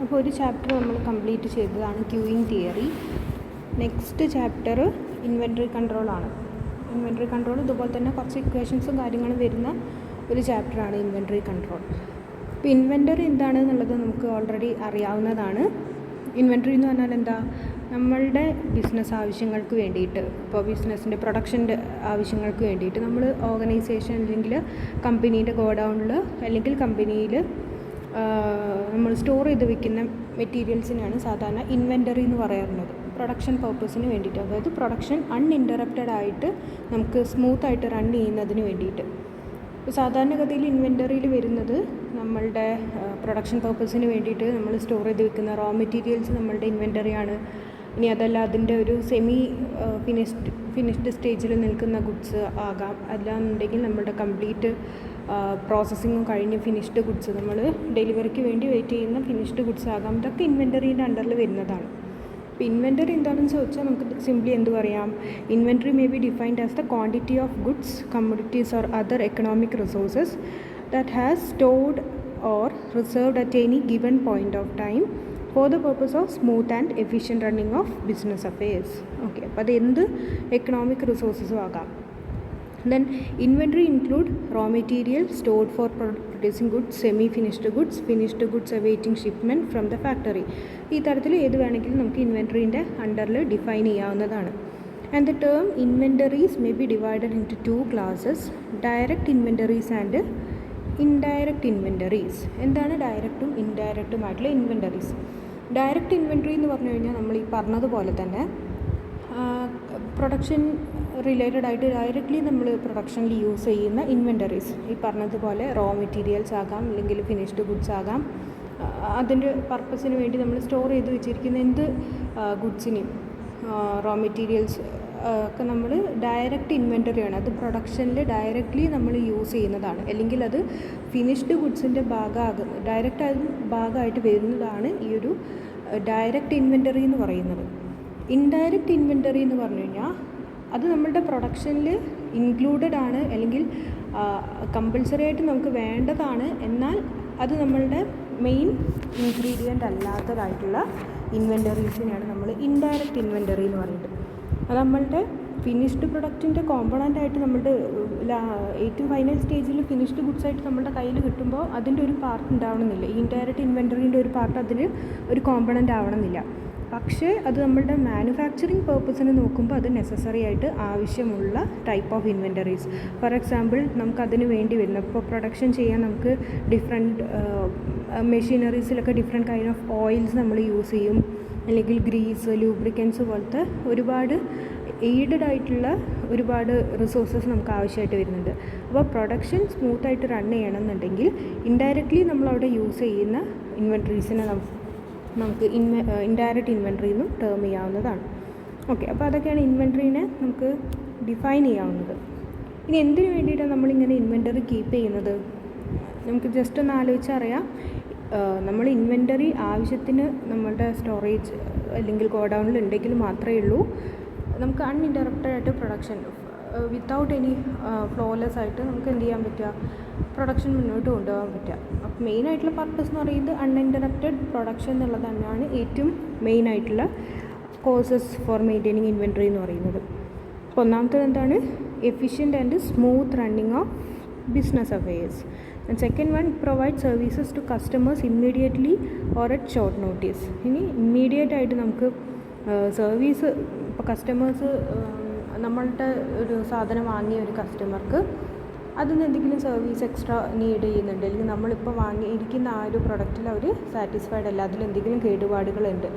അപ്പോൾ ഒരു ചാപ്റ്റർ നമ്മൾ കംപ്ലീറ്റ് ചെയ്തതാണ് queuing theory. Next chapter inventory കൺട്രോളാണ്. ഇൻവെൻറ്ററി കൺട്രോൾ ഇതുപോലെ തന്നെ കുറച്ച് ഇക്വേഷൻസും കാര്യങ്ങളും വരുന്ന ഒരു ചാപ്റ്ററാണ് ഇൻവെൻറ്ററി കൺട്രോൾ. ഇപ്പോൾ ഇൻവെൻറ്ററി എന്താണെന്നുള്ളത് നമുക്ക് ഓൾറെഡി അറിയാവുന്നതാണ്. ഇൻവെൻറ്ററി എന്ന് പറഞ്ഞാൽ എന്താ, നമ്മളുടെ ബിസിനസ് ആവശ്യങ്ങൾക്ക് വേണ്ടിയിട്ട്, ഇപ്പോൾ ബിസിനസ്സിൻ്റെ പ്രൊഡക്ഷൻ്റെ ആവശ്യങ്ങൾക്ക് വേണ്ടിയിട്ട് നമ്മൾ ഓർഗനൈസേഷൻ അല്ലെങ്കിൽ കമ്പനീൻ്റെ ഗോഡൗണിൽ അല്ലെങ്കിൽ കമ്പനിയിൽ നമ്മൾ സ്റ്റോർ ചെയ്ത് വെക്കുന്ന മെറ്റീരിയൽസിനാണ് സാധാരണ ഇൻവെൻറ്ററി എന്ന് പറയാറുള്ളത്. പ്രൊഡക്ഷൻ പർപ്പസിന് വേണ്ടിയിട്ട്, അതായത് പ്രൊഡക്ഷൻ അൺഇൻറ്ററപ്റ്റഡ് ആയിട്ട് നമുക്ക് സ്മൂത്തായിട്ട് റൺ ചെയ്യുന്നതിന് വേണ്ടിയിട്ട്. ഇപ്പോൾ സാധാരണഗതിയിൽ ഇൻവെൻറ്ററിയിൽ വരുന്നത് നമ്മളുടെ പ്രൊഡക്ഷൻ പർപ്പസിന് വേണ്ടിയിട്ട് നമ്മൾ സ്റ്റോർ ചെയ്ത് വെക്കുന്ന റോ മെറ്റീരിയൽസ് നമ്മളുടെ ഇൻവെൻറ്ററിയാണ്. ഇനി അതല്ല അതിൻ്റെ ഒരു സെമി ഫിനിഷ്ഡ് സ്റ്റേജിൽ നിൽക്കുന്ന ഗുഡ്സ് ആകാം, അല്ലാന്നുണ്ടെങ്കിൽ നമ്മളുടെ കംപ്ലീറ്റ് പ്രോസസ്സിങ്ങും കഴിഞ്ഞ് ഫിനിഷ്ഡ് ഗുഡ്സ്, നമ്മൾ ഡെലിവറിക്ക് വേണ്ടി വെയിറ്റ് ചെയ്യുന്ന ഫിനിഷ്ഡ് ഗുഡ്സ് ആകാം. ഇതൊക്കെ ഇൻവെൻറ്ററീൻ്റെ അണ്ടറിൽ വരുന്നതാണ്. ഇപ്പോൾ ഇൻവെൻറ്ററി എന്താണെന്ന് ചോദിച്ചാൽ നമുക്ക് സിംപ്ലി എന്ത് പറയാം, inventory may be defined as the quantity of goods, commodities or other economic resources that has stored or reserved at any given point of time for the purpose of smooth and efficient running of business affairs. Okay, അപ്പോൾ അത് എന്ത് economic റിസോഴ്സസും ആകാം. Then inventory include raw material stored for producing goods, semi-finished goods, finished goods awaiting shipment from the factory. ഈ തരത്തിൽ ഏത് വേണമെങ്കിലും നമുക്ക് ഇൻവെൻറ്ററീൻ്റെ അണ്ടറിൽ ഡിഫൈൻ ചെയ്യാവുന്നതാണ്. And the term inventories may be divided into two classes, direct inventories and indirect inventories. എന്താണ് ഡയറക്റ്റും ഇൻഡയറക്റ്റുമായിട്ടുള്ള inventories? Direct inventory എന്ന് പറഞ്ഞു കഴിഞ്ഞാൽ നമ്മൾ ഈ പറഞ്ഞതുപോലെ തന്നെ പ്രൊഡക്ഷൻ റിലേറ്റഡ് ആയിട്ട് ഡയറക്റ്റ്ലി നമ്മൾ പ്രൊഡക്ഷനിൽ യൂസ് ചെയ്യുന്ന ഇൻവെൻറ്ററീസ്, ഈ പറഞ്ഞതുപോലെ റോ മെറ്റീരിയൽസ് ആകാം, അല്ലെങ്കിൽ ഫിനിഷ്ഡ് ഗുഡ്സ് ആകാം. അതിൻ്റെ പർപ്പസിന് വേണ്ടി നമ്മൾ സ്റ്റോർ ചെയ്ത് വെച്ചിരിക്കുന്ന എന്ത് ഗുഡ്സിനെയും റോ മെറ്റീരിയൽസ് ഒക്കെ നമ്മൾ ഡയറക്റ്റ് ഇൻവെൻറ്ററിയാണ്. അത് പ്രൊഡക്ഷനിൽ ഡയറക്റ്റ്ലി നമ്മൾ യൂസ് ചെയ്യുന്നതാണ്, അല്ലെങ്കിൽ അത് ഫിനിഷ്ഡ് ഗുഡ്സിൻ്റെ ഡയറക്റ്റ് ഭാഗമായിട്ട് വരുന്നതാണ് ഈ ഒരു ഡയറക്റ്റ് ഇൻവെൻറ്ററി എന്ന് പറയുന്നത്. ഇൻഡയറക്റ്റ് ഇൻവെൻറ്ററി എന്ന് പറഞ്ഞു കഴിഞ്ഞാൽ അത് നമ്മളുടെ പ്രൊഡക്ഷനിൽ ഇൻക്ലൂഡഡ് ആണ്, അല്ലെങ്കിൽ കമ്പൽസറി ആയിട്ട് നമുക്ക് വേണ്ടതാണ്, എന്നാൽ അത് നമ്മളുടെ മെയിൻ ഇൻഗ്രീഡിയൻ്റ് അല്ലാത്തതായിട്ടുള്ള ഇൻവെൻറ്ററീസിനെയാണ് നമ്മൾ ഇൻഡയറക്റ്റ് ഇൻവെൻറ്ററി എന്ന് പറയുന്നത്. അത് നമ്മളുടെ ഫിനിഷ്ഡ് പ്രൊഡക്റ്റിൻ്റെ കോമ്പണൻ്റ് ആയിട്ട് നമ്മളുടെ ഏറ്റവും ഫൈനൽ സ്റ്റേജിൽ ഫിനിഷ്ഡ് ഗുഡ്സ് ആയിട്ട് നമ്മളുടെ കയ്യിൽ കിട്ടുമ്പോൾ അതിൻ്റെ ഒരു പാർട്ട് ഉണ്ടാവണമെന്നില്ല. ഈ ഇൻഡയറക്റ്റ് ഇൻവെൻറ്ററീൻ്റെ ഒരു പാർട്ട് അതിൽ ഒരു കോമ്പണൻ്റ് ആവണമെന്നില്ല. പക്ഷേ അത് നമ്മളുടെ മാനുഫാക്ചറിങ് പേർപ്പസിന് നോക്കുമ്പോൾ അത് നെസസറി ആയിട്ട് ആവശ്യമുള്ള type of inventories. For example, നമുക്ക് അതിന് വേണ്ടി വരുന്ന, ഇപ്പോൾ പ്രൊഡക്ഷൻ ചെയ്യാൻ നമുക്ക് ഡിഫറെൻറ്റ് മെഷീനറീസിലൊക്കെ ഡിഫറെൻറ്റ് കൈൻഡ് ഓഫ് ഓയിൽസ് നമ്മൾ യൂസ് ചെയ്യും, അല്ലെങ്കിൽ ഗ്രീസ്, ലൂബ്രിക്കൻസ് പോലത്തെ ഒരുപാട് എയ്ഡഡ് ആയിട്ടുള്ള ഒരുപാട് റിസോഴ്സസ് നമുക്ക് ആവശ്യമായിട്ട് വരുന്നുണ്ട്. അപ്പോൾ പ്രൊഡക്ഷൻ സ്മൂത്തായിട്ട് റൺ ചെയ്യണമെന്നുണ്ടെങ്കിൽ ഇൻഡയറക്റ്റ്ലി നമ്മളവിടെ യൂസ് ചെയ്യുന്ന ഇൻവെൻറ്ററീസിനെ നമുക്ക് ഇൻഡയറക്റ്റ് ഇൻവെൻറ്ററി എന്നും ടേം ചെയ്യാവുന്നതാണ്. ഓക്കെ, അപ്പോൾ അതൊക്കെയാണ് ഇൻവെൻറ്ററീനെ നമുക്ക് ഡിഫൈൻ ചെയ്യാവുന്നത്. ഇനി എന്തിനു വേണ്ടിയിട്ടാണ് നമ്മളിങ്ങനെ ഇൻവെൻറ്ററി കീപ്പ് ചെയ്യുന്നത്? നമുക്ക് ജസ്റ്റ് ഒന്ന് ആലോചിച്ചറിയാം. നമ്മൾ ഇൻവെൻറ്ററി ആവശ്യത്തിന് നമ്മളുടെ സ്റ്റോറേജ് അല്ലെങ്കിൽ ഗോഡൗണിൽ ഉണ്ടെങ്കിൽ മാത്രമേ ഉള്ളൂ നമുക്ക് അൺഇൻറ്ററപ്റ്റഡ് ആയിട്ട് പ്രൊഡക്ഷൻ വിത്തൗട്ട് എനി ഫ്ലോലെസ് ആയിട്ട് നമുക്ക് എന്ത് ചെയ്യാൻ പറ്റുക, പ്രൊഡക്ഷൻ മുന്നോട്ട് കൊണ്ടുപോകാൻ പറ്റുക. അപ്പോൾ മെയിനായിട്ടുള്ള പർപ്പസ് എന്ന് പറയുന്നത് അൺഇൻറ്ററപ്റ്റഡ് പ്രൊഡക്ഷൻ എന്നുള്ളത് തന്നെയാണ് ഏറ്റവും മെയിനായിട്ടുള്ള കോസസ് ഫോർ മെയിൻറ്റെയിനിങ് ഇൻവെൻറ്ററി എന്ന് പറയുന്നത്. അപ്പോൾ ഒന്നാമത്തേത് എന്താണ്, efficient and smooth running of business affairs. And second one, provide services to customers immediately or at short notice. ഇനി ഇമ്മീഡിയറ്റ് ആയിട്ട് നമുക്ക് സർവീസ്, ഇപ്പോൾ കസ്റ്റമേഴ്സ് നമ്മളുടെ ഒരു സാധനം വാങ്ങിയ ഒരു കസ്റ്റമർക്ക് അതിന് എന്തെങ്കിലും സർവീസ് എക്സ്ട്രാ നീഡ് ചെയ്യുന്നുണ്ട്, അല്ലെങ്കിൽ നമ്മളിപ്പോൾ വാങ്ങിയിരിക്കുന്ന ആ ഒരു പ്രൊഡക്റ്റിൽ അവർ സാറ്റിസ്ഫൈഡ് അല്ല, അതിലെന്തെങ്കിലും കേടുപാടുകളുണ്ട്,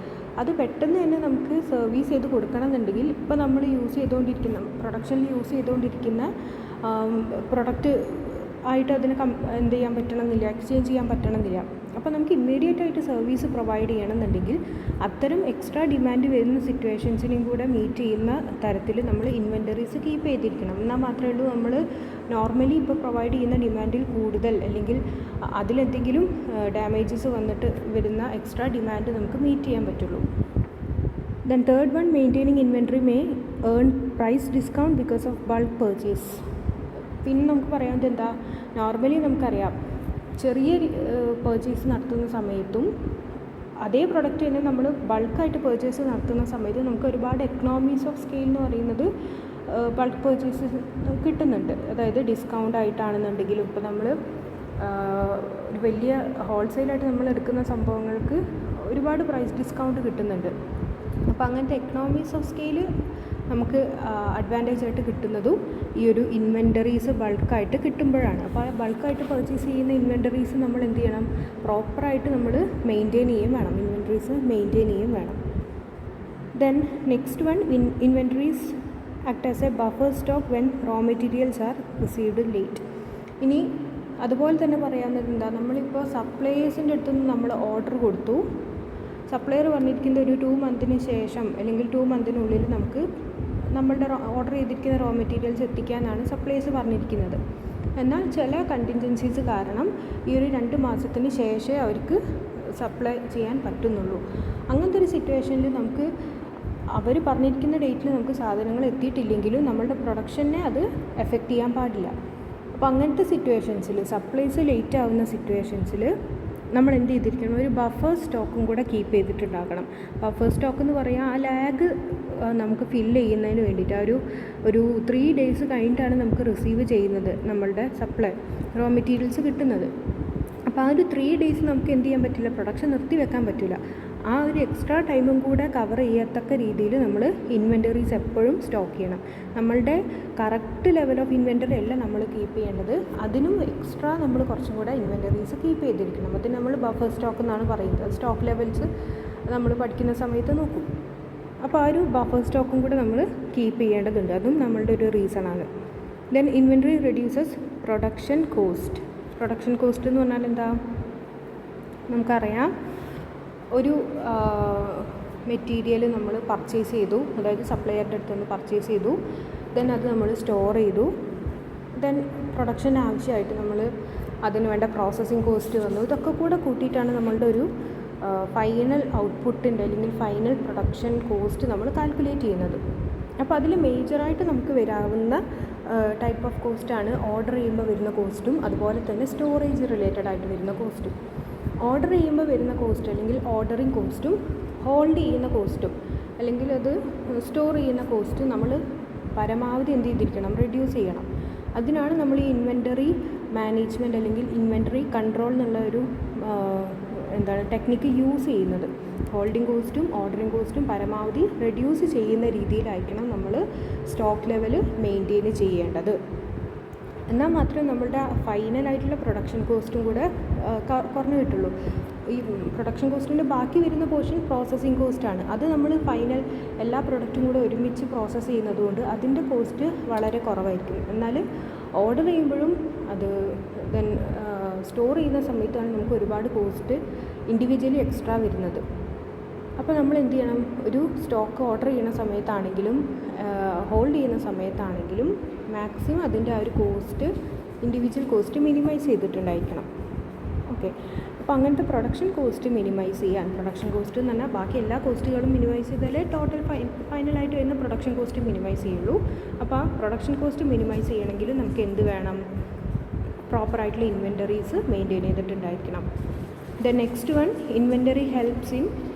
അത് പെട്ടെന്ന് തന്നെ നമുക്ക് സർവീസ് ചെയ്ത് കൊടുക്കണം എന്നുണ്ടെങ്കിൽ ഇപ്പോൾ നമ്മൾ യൂസ് ചെയ്തുകൊണ്ടിരിക്കുന്ന പ്രൊഡക്ഷനിൽ യൂസ് ചെയ്തുകൊണ്ടിരിക്കുന്ന പ്രൊഡക്റ്റ് ആയിട്ട് അതിന് എന്ത് ചെയ്യാൻ പറ്റണമെന്നില്ല, എക്സ്ചേഞ്ച് ചെയ്യാൻ പറ്റണമെന്നില്ല. അപ്പോൾ നമുക്ക് ഇമ്മീഡിയറ്റ് ആയിട്ട് സർവീസ് പ്രൊവൈഡ് ചെയ്യണമെന്നുണ്ടെങ്കിൽ അത്തരം എക്സ്ട്രാ ഡിമാൻഡ് വരുന്ന സിറ്റുവേഷൻസിനെയും കൂടെ മീറ്റ് ചെയ്യുന്ന തരത്തിൽ നമ്മൾ ഇൻവെൻറ്ററീസ് കീപ്പ് ചെയ്തിരിക്കണം. എന്നാൽ മാത്രമേ ഉള്ളൂ നമ്മൾ നോർമലി ഇപ്പോൾ പ്രൊവൈഡ് ചെയ്യുന്ന ഡിമാൻഡിൽ കൂടുതൽ, അല്ലെങ്കിൽ അതിലെന്തെങ്കിലും ഡാമേജസ് വന്നിട്ട് വരുന്ന എക്സ്ട്രാ ഡിമാൻഡ് നമുക്ക് മീറ്റ് ചെയ്യാൻ പറ്റുള്ളൂ. Then third one, maintaining inventory may earn price discount because of bulk purchase. പിന്നെ നമുക്ക് പറയാവുന്നത് എന്താ, നോർമലി നമുക്കറിയാം ചെറിയ പർച്ചേസ് നടത്തുന്ന സമയത്തും അതേ പ്രൊഡക്റ്റ് തന്നെ നമ്മൾ ബൾക്കായിട്ട് പർച്ചേസ് നടത്തുന്ന സമയത്ത് നമുക്ക് ഒരുപാട് എക്കണോമീസ് ഓഫ് സ്കെയിൽ എന്ന് പറയുന്നത് ബൾക്ക് പർച്ചേസ് കിട്ടുന്നുണ്ട്. അതായത് ഡിസ്കൗണ്ട് ആയിട്ടാണെന്നുണ്ടെങ്കിലും ഇപ്പോൾ നമ്മൾ ഒരു വലിയ ഹോൾസെയിലായിട്ട് നമ്മൾ എടുക്കുന്ന സംഭവങ്ങൾക്ക് ഒരുപാട് പ്രൈസ് ഡിസ്കൗണ്ട് കിട്ടുന്നുണ്ട്. അപ്പോൾ അങ്ങനത്തെ എക്കണോമീസ് ഓഫ് സ്കെയിൽ നമുക്ക് അഡ്വാൻറ്റേജ് ആയിട്ട് കിട്ടുന്നതും ഈ ഒരു ഇൻവെൻറ്ററീസ് ബൾക്കായിട്ട് കിട്ടുമ്പോഴാണ്. അപ്പോൾ ആ ബൾക്കായിട്ട് പർച്ചേസ് ചെയ്യുന്ന ഇൻവെൻറ്ററീസ് നമ്മൾ എന്ത് ചെയ്യണം, പ്രോപ്പറായിട്ട് നമ്മൾ മെയിൻറ്റെയിൻ ചെയ്യുകയും വേണം. ഇൻവെൻറ്ററീസ് മെയിൻറ്റെയിൻ ചെയ്യുകയും വേണം. Then next one, inventories act as a buffer stock when raw materials are received late. ഇനി അതുപോലെ തന്നെ പറയാവുന്നത് എന്താ, നമ്മളിപ്പോൾ സപ്ലയേഴ്സിൻ്റെ അടുത്തുനിന്ന് നമ്മൾ ഓർഡർ കൊടുത്തു, സപ്ലയർ പറഞ്ഞിരിക്കുന്ന ഒരു 2 മന്തിന് ശേഷം അല്ലെങ്കിൽ 2 മന്തിനുള്ളിൽ നമുക്ക് നമ്മളുടെ ഓർഡർ ചെയ്തിരിക്കുന്ന റോ മെറ്റീരിയൽസ് എത്തിക്കാനാണ് സപ്ലയേഴ്സ് പറഞ്ഞിരിക്കുന്നത്. എന്നാൽ ചില കണ്ടിൻജൻസീസ് കാരണം ഈ ഒരു 2 മാസത്തിന് ശേഷമേ അവർക്ക് സപ്ലൈ ചെയ്യാൻ പറ്റുന്നുള്ളൂ. അങ്ങനത്തെ ഒരു സിറ്റുവേഷനിൽ നമുക്ക് അവർ പറഞ്ഞിരിക്കുന്ന ഡേറ്റിൽ നമുക്ക് സാധനങ്ങൾ എത്തിയിട്ടില്ലെങ്കിലും നമ്മളുടെ പ്രൊഡക്ഷനെ അത് എഫക്റ്റ് ചെയ്യാൻ പാടില്ല. അപ്പോൾ അങ്ങനത്തെ സിറ്റുവേഷൻസിൽ, സപ്ലൈസ് ലേറ്റ് ആവുന്ന സിറ്റുവേഷൻസിൽ നമ്മൾ എന്ത് ചെയ്തിരിക്കണം, ഒരു ബഫർ സ്റ്റോക്കും കൂടെ കീപ്പ് ചെയ്തിട്ടുണ്ടാക്കണം. ബഫർ സ്റ്റോക്ക് എന്ന് പറയാൻ ആ ലാഗ് നമുക്ക് ഫില്ല് ചെയ്യുന്നതിന് വേണ്ടിയിട്ട് ഒരു 3 ഡേയ്സ് കഴിഞ്ഞിട്ടാണ് നമുക്ക് റിസീവ് ചെയ്യുന്നത് നമ്മളുടെ സപ്ലൈ റോ മെറ്റീരിയൽസ് കിട്ടുന്നത്. അപ്പോൾ ആ ഒരു 3 ഡേയ്സ് നമുക്ക് എന്ത് ചെയ്യാൻ പറ്റില്ല, പ്രൊഡക്ഷൻ നിർത്തി വെക്കാൻ പറ്റില്ല. ആ ഒരു എക്സ്ട്രാ ടൈമും കൂടെ കവർ ചെയ്യത്തക്ക രീതിയിൽ നമ്മൾ ഇൻവെൻറ്ററീസ് എപ്പോഴും സ്റ്റോക്ക് ചെയ്യണം. നമ്മളുടെ കറക്റ്റ് ലെവൽ ഓഫ് ഇൻവെൻറ്ററി അല്ല നമ്മൾ കീപ്പ് ചെയ്യേണ്ടത്, അതിനും എക്സ്ട്രാ നമ്മൾ കുറച്ചും കൂടെ ഇൻവെൻറ്ററീസ് കീപ്പ് ചെയ്തിരിക്കണം. അതിന് നമ്മൾ ബഫർ സ്റ്റോക്ക് എന്നാണ് പറയുന്നത്. സ്റ്റോക്ക് ലെവൽസ് നമ്മൾ പഠിക്കുന്ന സമയത്ത് നോക്കും. അപ്പോൾ ആ ഒരു ബഫർ സ്റ്റോക്കും കൂടെ നമ്മൾ കീപ്പ് ചെയ്യേണ്ടതുണ്ട്. അതും നമ്മളുടെ ഒരു റീസണാണ്. Then inventory reduces production cost. Production cost എന്ന് പറഞ്ഞാൽ എന്താ, നമുക്കറിയാം ഒരു മെറ്റീരിയൽ നമ്മൾ പർച്ചേസ് ചെയ്തു, അതായത് സപ്ലയറുടെ അടുത്ത് നിന്ന് പർച്ചേസ് ചെയ്തു, ദെൻ അത് നമ്മൾ സ്റ്റോർ ചെയ്തു, ദെൻ പ്രൊഡക്ഷൻ ആവശ്യമായിട്ട് നമ്മൾ അതിന് വേണ്ട പ്രോസസ്സിങ് കോസ്റ്റ് വന്നു. ഇതൊക്കെ കൂടെ കൂട്ടിയിട്ടാണ് നമ്മളുടെ ഒരു ഫൈനൽ ഔട്ട്പുട്ടിൻ്റെ അല്ലെങ്കിൽ ഫൈനൽ പ്രൊഡക്ഷൻ കോസ്റ്റ് നമ്മൾ കാൽക്കുലേറ്റ് ചെയ്യുന്നത്. അപ്പോൾ അതിൽ മേജറായിട്ട് നമുക്ക് വരാവുന്ന ടൈപ്പ് ഓഫ് കോസ്റ്റാണ് ഓർഡർ ചെയ്യുമ്പോൾ വരുന്ന കോസ്റ്റും അതുപോലെ തന്നെ സ്റ്റോറേജ് റിലേറ്റഡ് ആയിട്ട് വരുന്ന കോസ്റ്റും. ഓർഡർ ചെയ്യുമ്പോൾ വരുന്ന കോസ്റ്റ് അല്ലെങ്കിൽ ഓർഡറിങ് കോസ്റ്റും ഹോൾഡ് ചെയ്യുന്ന കോസ്റ്റും അല്ലെങ്കിൽ അത് സ്റ്റോർ ചെയ്യുന്ന കോസ്റ്റ് നമ്മൾ പരമാവധി എന്ത് ചെയ്തിരിക്കണം, റെഡ്യൂസ് ചെയ്യണം. അതിനാണ് നമ്മൾ ഈ ഇൻവെൻറ്ററി മാനേജ്മെൻറ്റ് അല്ലെങ്കിൽ ഇൻവെൻറ്ററി കൺട്രോൾ എന്നുള്ള ഒരു ടെക്നിക്ക് യൂസ് ചെയ്യുന്നത്. ഹോൾഡിംഗ് കോസ്റ്റും ഓർഡറിംഗ് കോസ്റ്റും പരമാവധി റെഡ്യൂസ് ചെയ്യുന്ന രീതിയിലായിരിക്കണം നമ്മൾ സ്റ്റോക്ക് ലെവൽ മെയിൻറ്റെയിൻ ചെയ്യേണ്ടത്. എന്നാൽ മാത്രമേ നമ്മളുടെ ഫൈനലായിട്ടുള്ള പ്രൊഡക്ഷൻ കോസ്റ്റും കൂടെ കുറഞ്ഞു കിട്ടുള്ളൂ. ഈ പ്രൊഡക്ഷൻ കോസ്റ്റിൻ്റെ ബാക്കി വരുന്ന പോർഷൻ പ്രോസസ്സിങ് കോസ്റ്റാണ്. അത് നമ്മൾ ഫൈനൽ എല്ലാ പ്രൊഡക്റ്റും കൂടെ ഒരുമിച്ച് പ്രോസസ്സ് ചെയ്യുന്നത് കൊണ്ട് അതിൻ്റെ കോസ്റ്റ് വളരെ കുറവായിരിക്കും. എന്നാൽ ഓർഡർ ചെയ്യുമ്പോഴും അത് ദെൻ സ്റ്റോർ ചെയ്യുന്ന സമയത്താണ് നമുക്ക് ഒരുപാട് കോസ്റ്റ് ഇൻഡിവിജ്വലി എക്സ്ട്രാ വരുന്നത്. അപ്പോൾ നമ്മൾ എന്ത് ചെയ്യണം, ഒരു സ്റ്റോക്ക് ഓർഡർ ചെയ്യുന്ന സമയത്താണെങ്കിലും ഹോൾഡ് ചെയ്യുന്ന സമയത്താണെങ്കിലും മാക്സിമം അതിൻ്റെ ആ ഒരു കോസ്റ്റ്, ഇൻഡിവിജ്വൽ കോസ്റ്റ് മിനിമൈസ് ചെയ്തിട്ടുണ്ടായിരിക്കണം. ഓക്കെ, അപ്പോൾ അങ്ങനത്തെ പ്രൊഡക്ഷൻ കോസ്റ്റ് മിനിമൈസ് ചെയ്യാൻ, പ്രൊഡക്ഷൻ കോസ്റ്റ് എന്ന് പറഞ്ഞാൽ ബാക്കി എല്ലാ കോസ്റ്റുകളും മിനിമൈസ് ചെയ്താലേ ടോട്ടൽ ഫൈനലായിട്ട് വരുന്ന പ്രൊഡക്ഷൻ കോസ്റ്റ് മിനിമൈസ് ചെയ്യുള്ളൂ. അപ്പോൾ ആ പ്രൊഡക്ഷൻ കോസ്റ്റ് മിനിമൈസ് ചെയ്യണമെങ്കിൽ നമുക്ക് എന്ത് വേണം, പ്രോപ്പറായിട്ടുള്ള ഇൻവെൻറ്ററീസ് മെയിൻറ്റെയിൻ ചെയ്തിട്ടുണ്ടായിരിക്കണം. The next one, inventory helps in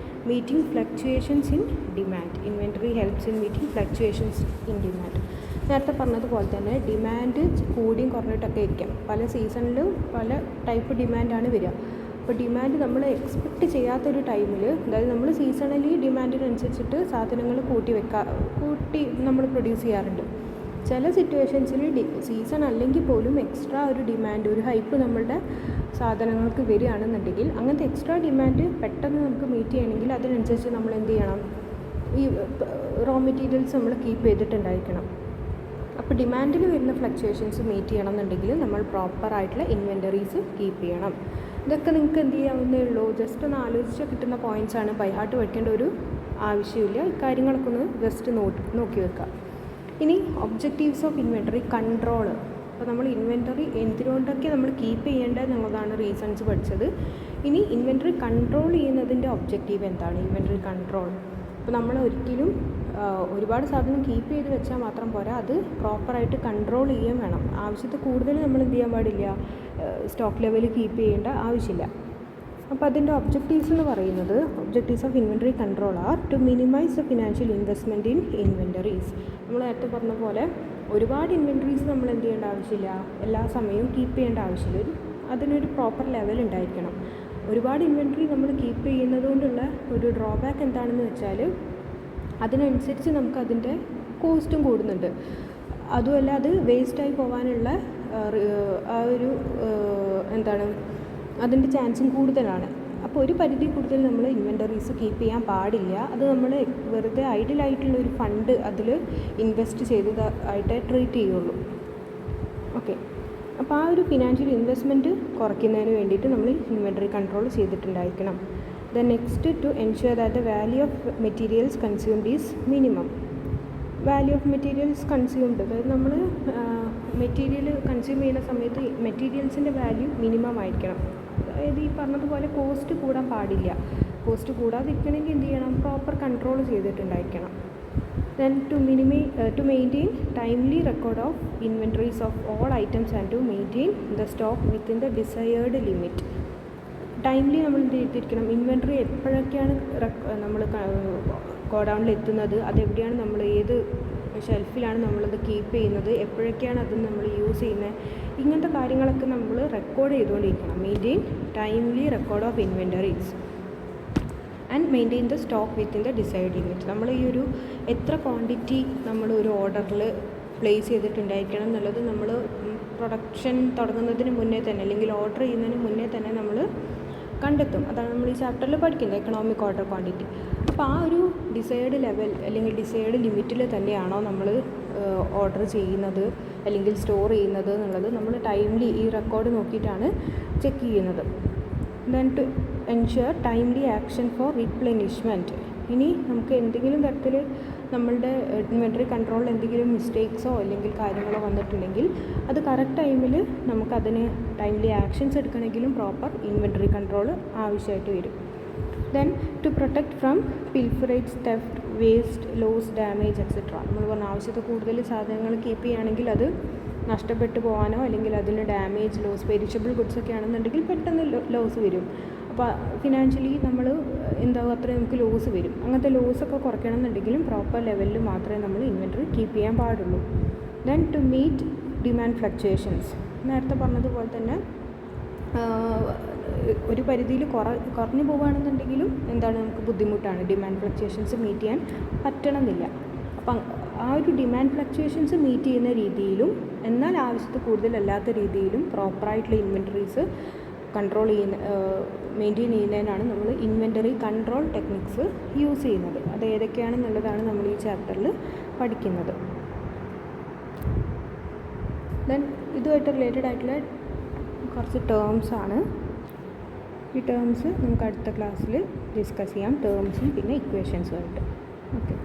meeting fluctuations in demand. Inventory helps in meeting fluctuations in demand. നേരത്തെ പറഞ്ഞതുപോലെ തന്നെ ഡിമാൻഡ് കൂടിയും കുറഞ്ഞിട്ടൊക്കെ ഇരിക്കാം. പല സീസണിലും പല ടൈപ്പ് ഡിമാൻഡാണ് വരിക. അപ്പോൾ ഡിമാൻഡ് നമ്മൾ എക്സ്പെക്റ്റ് ചെയ്യാത്തൊരു ടൈമിൽ, അതായത് നമ്മൾ സീസണലി ഡിമാൻഡിനനുസരിച്ചിട്ട് സാധനങ്ങൾ കൂട്ടി നമ്മൾ പ്രൊഡ്യൂസ് ചെയ്യാറുണ്ട്. ചില സിറ്റുവേഷൻസിൽ സീസൺ അല്ലെങ്കിൽ പോലും എക്സ്ട്രാ ഒരു ഡിമാൻഡ്, ഒരു ഹൈപ്പ് നമ്മളുടെ സാധനങ്ങൾക്ക് വരികയാണെന്നുണ്ടെങ്കിൽ അങ്ങനത്തെ എക്സ്ട്രാ ഡിമാൻഡ് പെട്ടെന്ന് നമുക്ക് മീറ്റ് ചെയ്യണമെങ്കിൽ അതിനനുസരിച്ച് നമ്മൾ എന്ത് ചെയ്യണം, ഈ റോ മെറ്റീരിയൽസ് നമ്മൾ കീപ്പ് ചെയ്തിട്ടുണ്ടായിരിക്കണം. അപ്പോൾ ഡിമാൻഡിൽ വരുന്ന ഫ്ലക്ച്വേഷൻസ് മീറ്റ് ചെയ്യണം എന്നുണ്ടെങ്കിൽ നമ്മൾ പ്രോപ്പറായിട്ടുള്ള ഇൻവെൻറ്ററീസ് കീപ്പ് ചെയ്യണം. ഇതൊക്കെ നിങ്ങൾക്ക് എന്ത് ചെയ്യാവുന്നേ ഉള്ളൂ, ജസ്റ്റ് ഒന്ന് ആലോചിച്ച് കിട്ടുന്ന പോയിൻറ്റ്സാണ്, ബൈഹാർട്ട് പഠിക്കേണ്ട ഒരു ആവശ്യമില്ല. കാര്യങ്ങളൊക്കെ ഒന്ന് ജസ്റ്റ് നോക്കി വെക്കുക. ഇനി ഒബ്ജക്റ്റീവ്സ് ഓഫ് ഇൻവെൻറ്ററി കൺട്രോൾ. അപ്പോൾ നമ്മൾ ഇൻവെൻറ്ററി എന്തിനോണ്ടൊക്കെ നമ്മൾ കീപ്പ് ചെയ്യേണ്ടത് എന്നുള്ളതാണ് റീസൺസ് പഠിച്ചത്. ഇനി ഇൻവെൻറ്ററി കൺട്രോൾ ചെയ്യുന്നതിൻ്റെ ഒബ്ജക്റ്റീവ് എന്താണ്, ഇൻവെൻറ്ററി കൺട്രോൾ. അപ്പോൾ നമ്മൾ ഒരിക്കലും ഒരുപാട് സാധനം കീപ്പ് ചെയ്ത് വെച്ചാൽ മാത്രം പോരാ, അത് പ്രോപ്പറായിട്ട് കൺട്രോൾ ചെയ്യുകയും വേണം. ആവശ്യത്തിൽ കൂടുതൽ നമ്മൾ എന്ത് ചെയ്യാൻ പാടില്ല, സ്റ്റോക്ക് ലെവൽ കീപ്പ് ചെയ്യേണ്ട ആവശ്യമില്ല. അപ്പോൾ അതിൻ്റെ ഒബ്ജക്റ്റീവ്സ് എന്ന് പറയുന്നത്, objectives of inventory control are to minimise the financial investment in inventories. നമ്മൾ നേരത്തെ പറഞ്ഞ പോലെ ഒരുപാട് ഇൻവെൻറ്ററീസ് നമ്മൾ എന്ത് ചെയ്യേണ്ട ആവശ്യമില്ല, എല്ലാ സമയവും കീപ്പ് ചെയ്യേണ്ട ആവശ്യമില്ല. അതിനൊരു പ്രോപ്പർ ലെവൽ ഉണ്ടായിരിക്കണം. ഒരുപാട് ഇൻവെൻറ്ററി നമ്മൾ കീപ്പ് ചെയ്യുന്നത് കൊണ്ടുള്ള ഒരു ഡ്രോബാക്ക് എന്താണെന്ന് വെച്ചാൽ അതിനനുസരിച്ച് നമുക്ക് അതിൻ്റെ കോസ്റ്റും കൂടുന്നുണ്ട്. അതുമല്ല അത് വേസ്റ്റായി പോകാനുള്ള ആ ഒരു അതിൻ്റെ ചാൻസും കൂടുതലാണ്. അപ്പോൾ ഒരു പരിധി കൂടുതൽ നമ്മൾ ഇൻവെൻറ്ററീസ് കീപ്പ് ചെയ്യാൻ പാടില്ല. അത് നമ്മൾ വെറുതെ ഐഡിയലായിട്ടുള്ളൊരു ഫണ്ട് അതിൽ ഇൻവെസ്റ്റ് ചെയ്തതായിട്ട് ട്രീറ്റ് ചെയ്യുള്ളൂ. ഓക്കെ, അപ്പോൾ ആ ഒരു ഫിനാൻഷ്യൽ ഇൻവെസ്റ്റ്മെൻറ്റ് കുറയ്ക്കുന്നതിന് വേണ്ടിയിട്ട് നമ്മൾ ഇൻവെൻറ്ററി കൺട്രോൾ ചെയ്തിട്ടുണ്ടായിരിക്കണം. Then next, to ensure that the value of materials consumed is minimum. Value of materials consumed, അതായത് നമ്മൾ മെറ്റീരിയൽ കൺസ്യൂം ചെയ്യുന്ന സമയത്ത് മെറ്റീരിയൽസിൻ്റെ വാല്യൂ മിനിമം ആയിരിക്കണം. അതായത് ഈ പറഞ്ഞതുപോലെ കോസ്റ്റ് കൂടാൻ പാടില്ല. കോസ്റ്റ് കൂടാതിരിക്കണമെങ്കിൽ എന്ത് ചെയ്യണം, പ്രോപ്പർ കൺട്രോൾ ചെയ്തിട്ടുണ്ടായിരിക്കണം. Then to maintain timely record of inventories of all items and to maintain the stock within the desired limit. Timely നമ്മൾ എന്ത് ചെയ്തിരിക്കണം, ഇൻവെൻറ്ററി എപ്പോഴൊക്കെയാണ് നമ്മൾ ഗോഡൗണിൽ എത്തുന്നത്, അതെവിടെയാണ് നമ്മൾ ഏത് ഷെൽഫിലാണ് നമ്മളത് കീപ്പ് ചെയ്യുന്നത്, എപ്പോഴൊക്കെയാണ് അത് നമ്മൾ യൂസ് ചെയ്യുന്നത്, ഇങ്ങനത്തെ കാര്യങ്ങളൊക്കെ നമ്മൾ റെക്കോർഡ് ചെയ്തുകൊണ്ടിരിക്കണം. Maintain timely record of inventories and maintain the stock within the decide limit. നമ്മൾ ഈ ഒരു എത്ര ക്വാണ്ടിറ്റി നമ്മൾ ഒരു ഓർഡറിൽ പ്ലേസ് ചെയ്തിട്ടുണ്ടായിരിക്കണം എന്നുള്ളത് നമ്മൾ പ്രൊഡക്ഷൻ തുടങ്ങുന്നതിന് മുന്നേ തന്നെ അല്ലെങ്കിൽ ഓർഡർ ചെയ്യുന്നതിന് മുന്നേ തന്നെ നമ്മൾ കണ്ടെത്തും. അതാണ് നമ്മൾ ഈ ചാപ്റ്ററിൽ പഠിക്കുന്നത്, എക്കണോമിക് ഓർഡർ ക്വാണ്ടിറ്റി. അപ്പോൾ ആ ഒരു ഡിസൈഡ് ലെവൽ അല്ലെങ്കിൽ ഡിസൈഡ് ലിമിറ്റിൽ തന്നെയാണോ നമ്മൾ ഓർഡർ ചെയ്യുന്നത് അല്ലെങ്കിൽ സ്റ്റോർ ചെയ്യുന്നത് എന്നുള്ളത് നമ്മൾ ടൈംലി ഈ റെക്കോർഡ് നോക്കിയിട്ടാണ് ചെക്ക് ചെയ്യുന്നത്. Then to ensure timely action for replenishment. ഇനി നമുക്ക് എന്തെങ്കിലും തരത്തിൽ നമ്മളുടെ ഇൻവെൻറ്ററി കൺട്രോളിൽ എന്തെങ്കിലും മിസ്റ്റേക്സോ അല്ലെങ്കിൽ കാര്യങ്ങളോ വന്നിട്ടുണ്ടെങ്കിൽ അത് കറക്റ്റ് ടൈമിൽ നമുക്കതിന് ടൈംലി ആക്ഷൻസ് എടുക്കണമെങ്കിലും പ്രോപ്പർ ഇൻവെൻറ്ററി കൺട്രോൾ ആവശ്യമായിട്ട് വരും. Then to protect from pilferage, theft, waste, loss, damage etcetera. നമ്മൾ പറഞ്ഞ ആവശ്യത്തിൽ കൂടുതൽ സാധനങ്ങൾ കീപ്പ് ചെയ്യുകയാണെങ്കിൽ അത് നഷ്ടപ്പെട്ടു പോകാനോ അല്ലെങ്കിൽ അതിന് ഡാമേജ്, ലോസ്, പെരിഷബിൾ ഗുഡ്സ് ഒക്കെ ആണെന്നുണ്ടെങ്കിൽ പെട്ടെന്ന് ലോസ് വരും. അപ്പോൾ ഫിനാൻഷ്യലി നമ്മൾ എന്താവും, അത്രയും നമുക്ക് ലോസ് വരും. അങ്ങനത്തെ ലോസൊക്കെ കുറയ്ക്കണം എന്നുണ്ടെങ്കിലും പ്രോപ്പർ ലെവലിൽ മാത്രമേ നമ്മൾ ഇൻവെൻറ്ററി കീപ്പ് ചെയ്യാൻ പാടുള്ളൂ. Then to meet demand fluctuations. നേരത്തെ പറഞ്ഞതുപോലെ തന്നെ ഒരു പരിധിയിൽ കുറഞ്ഞു പോകുകയാണെന്നുണ്ടെങ്കിലും നമുക്ക് ബുദ്ധിമുട്ടാണ്. ഡിമാൻഡ് ഫ്ലക്ച്വേഷൻസ് മീറ്റ് ചെയ്യാൻ പറ്റണമെന്നില്ല. അപ്പം ആ ഒരു ഡിമാൻഡ് ഫ്ലക്ച്വേഷൻസ് മീറ്റ് ചെയ്യുന്ന രീതിയിലും എന്നാൽ ആവശ്യത്തിൽ കൂടുതലല്ലാത്ത രീതിയിലും പ്രോപ്പറായിട്ടുള്ള ഇൻവെൻറ്ററീസ് കൺട്രോൾ മെയിൻറ്റെയിൻ ചെയ്യുന്നതിനാണ് നമ്മൾ ഇൻവെൻറ്ററി കൺട്രോൾ ടെക്നിക്സ് യൂസ് ചെയ്യുന്നത്. അത് ഏതൊക്കെയാണെന്നുള്ളതാണ് നമ്മൾ ഈ ചാപ്റ്ററിൽ പഠിക്കുന്നത്. ദെൻ ഇതുമായിട്ട് റിലേറ്റഡ് ആയിട്ടുള്ള കുറച്ച് ടേംസാണ്. ഈ ടേംസ് നമുക്ക് അടുത്ത ക്ലാസ്സിൽ ഡിസ്കസ് ചെയ്യാം, ടേംസും പിന്നെ ഇക്വേഷൻസുമായിട്ട്. ഓക്കെ.